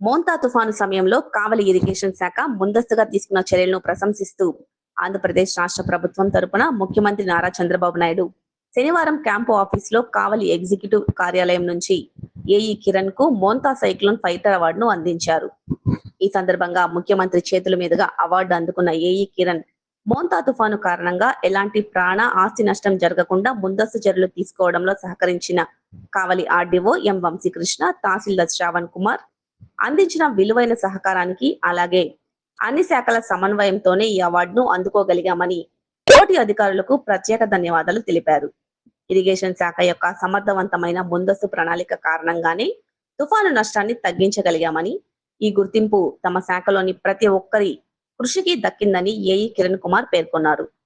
మోంతా తుఫాను సమయంలో కావలి ఇరిగేషన్ శాఖ ముందస్తుగా తీసుకున్న చర్యలను ప్రశంసిస్తూ ఆంధ్రప్రదేశ్ రాష్ట్ర ప్రభుత్వం తరపున ముఖ్యమంత్రి నారా చంద్రబాబు నాయుడు శనివారం క్యాంపు ఆఫీసులో కావలి ఎగ్జిక్యూటివ్ కార్యాలయం నుంచి ఏఈ కిరణ్ కు మోంతా సైక్లోన్ ఫైటర్ అవార్డును అందించారు. ఈ సందర్భంగా ముఖ్యమంత్రి చేతుల మీదుగా అవార్డు అందుకున్న ఏఈ కిరణ్ మోంతా తుఫాను కారణంగా ఎలాంటి ప్రాణ ఆస్తి నష్టం జరగకుండా ముందస్తు చర్యలు తీసుకోవడంలో సహకరించిన కావలి ఆర్డీఓ ఎం వంశీకృష్ణ, తహసీల్దార్ శ్రావణ్ కుమార్ అందించిన విలువైన సహకారానికి, అలాగే అన్ని శాఖల సమన్వయంతోనే ఈ అవార్డును అందుకోగలిగామని తోటి అధికారులకు ప్రత్యేక ధన్యవాదాలు తెలిపారు. ఇరిగేషన్ శాఖ యొక్క సమర్థవంతమైన ముందస్తు ప్రణాళిక కారణంగానే తుఫాను నష్టాన్ని తగ్గించగలిగామని, ఈ గుర్తింపు తమ శాఖలోని ప్రతి ఒక్కరి కృషికి దక్కిందని ఏఈ కిరణ్ కుమార్ పేర్కొన్నారు.